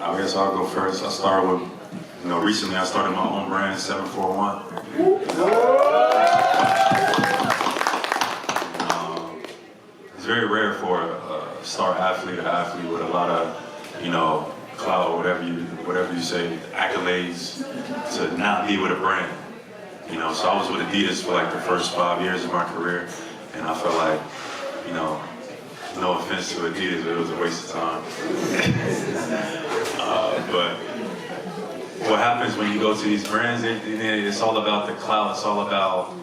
I guess I'll go first. I started with, recently I started my own brand, 741. It's very rare for a star athlete, with a lot of, clout, whatever you say, accolades, to not be with a brand. So I was with Adidas for like the first 5 years of my career, and I felt like, no offense to Adidas, but it was a waste of time. But what happens when you go to these brands, it's all about the clout, it's all about,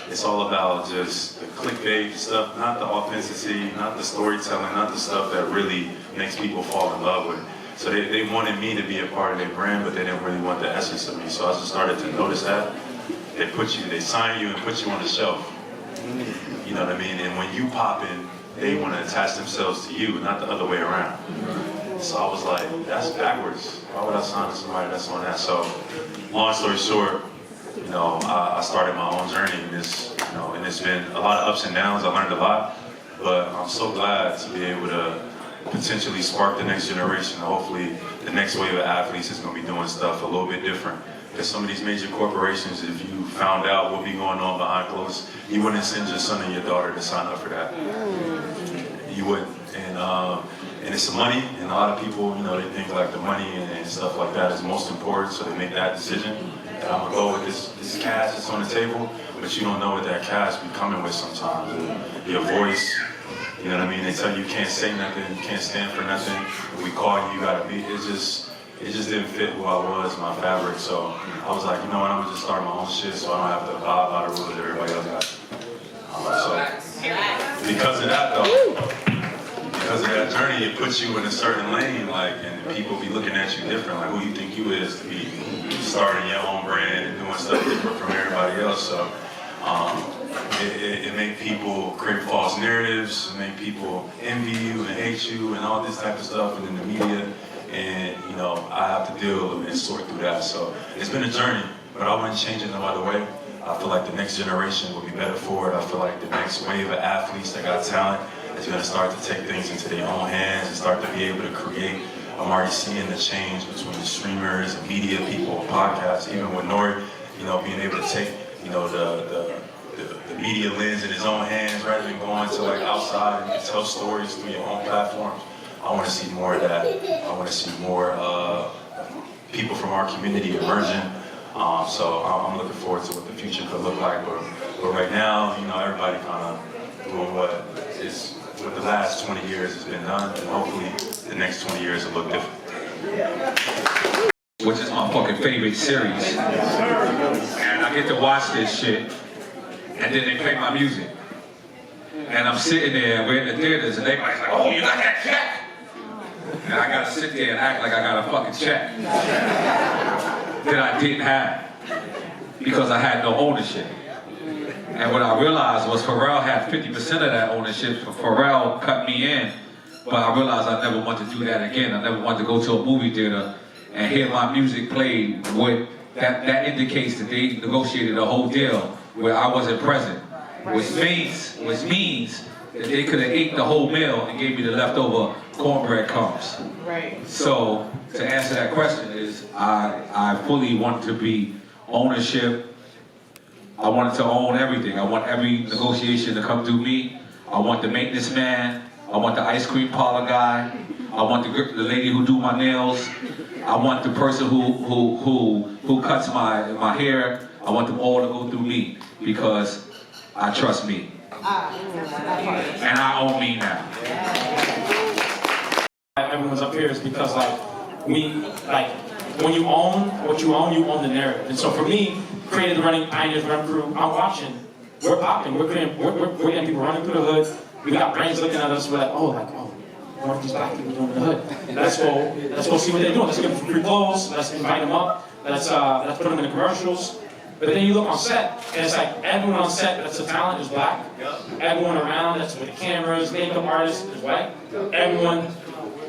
it's all about just the clickbait stuff, not the authenticity, not the storytelling, not the stuff that really makes people fall in love with it. So they wanted me to be a part of their brand, but they didn't really want the essence of me. So I just started to notice that. They sign you and put you on the shelf. You know what I mean? And when you pop in, they want to attach themselves to you, not the other way around. So I was like, that's backwards. Why would I sign to somebody that's on that? So, long story short, I started my own journey in this, and it's been a lot of ups and downs. I learned a lot, but I'm so glad to be able to potentially spark the next generation. Hopefully, the next wave of athletes is going to be doing stuff a little bit different. Because some of these major corporations, if you found out what be going on behind closed, you wouldn't send your son and your daughter to sign up for that. You wouldn't. And it's the money, and a lot of people, they think like the money and stuff like that is most important, so they make that decision. And I'm gonna go with this cash that's on the table, but you don't know what that cash be coming with sometimes. Your voice, you know what I mean? They tell you can't say nothing, you can't stand for nothing. If we call you, you gotta be. It just didn't fit who I was, my fabric. So I was like, you know what? I'm gonna just start my own shit, so I don't have to abide by the rules that everybody else got. So because of that, though. Because of that journey, it puts you in a certain lane, and people be looking at you different, like who you think you is to be starting your own brand and doing stuff different from everybody else. So it make people create false narratives, it make people envy you and hate you and all this type of stuff, and in the media, and I have to deal and sort through that. So it's been a journey, but I wouldn't change it no other way. I feel like the next generation will be better for it. I feel like the next wave of athletes that got talent is going to start to take things into their own hands and start to be able to create. I'm already seeing the change between the streamers and media people, podcasts, even with N.O.R.E, being able to take, the media lens in his own hands rather than going to like outside and you can tell stories through your own platforms. I want to see more of that. I want to see more people from our community emerging. So I'm looking forward to what the future could look like. But right now, everybody kind of doing what the last 20 years has been done, and hopefully the next 20 years will look different. Which is my fucking favorite series. And I get to watch this shit, and then they play my music. And I'm sitting there, and we're in the theaters, and everybody's like, oh, you got that check? And I gotta sit there and act like I got a fucking check that I didn't have because I had no ownership. And what I realized was Pharrell had 50% of that ownership. Pharrell cut me in, but I realized I never want to do that again. I never want to go to a movie theater and hear my music played. That indicates that they negotiated a whole deal where I wasn't present, which means that they could have ate the whole meal and gave me the leftover cornbread crumbs. Right. So to answer that question is, I fully want to be ownership. I wanted to own everything. I want every negotiation to come through me. I want the maintenance man. I want the ice cream parlor guy. I want the lady who do my nails. I want the person who cuts my hair. I want them all to go through me because I trust me. And I own me now. Everyone's up here is because when you own what you own the narrative. And so for me, creating the Pioneers Run crew, I'm watching, we're popping, we're getting people running through the hood. We got brains looking at us, we're like, what are these black people doing in the hood? Let's go see what they're doing. Let's give them free clothes, let's invite them up, let's put them in the commercials. But then you look on set, and it's like everyone on set that's a talent is black. Everyone around that's with the cameras, makeup artists is white. Everyone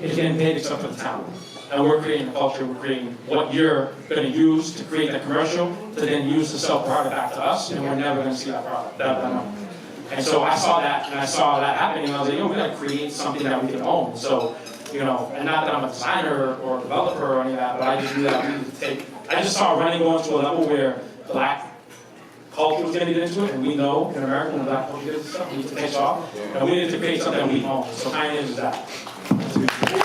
is getting paid except for the talent. And we're creating a culture, we're creating what you're going to use to create the commercial, to then use to sell product back to us, and we're never going to see that product, that money. And so I saw that, and I saw that happening, and I was like, we got to create something that we can own. So, You know, and not that I'm a designer or a developer or any of that, but I just knew that we needed to take, I just saw running going to a level where black culture was going to get into it, and we know in America when black culture gets into stuff, we need to take off, and we needed to create something we own. So PYNRS is that.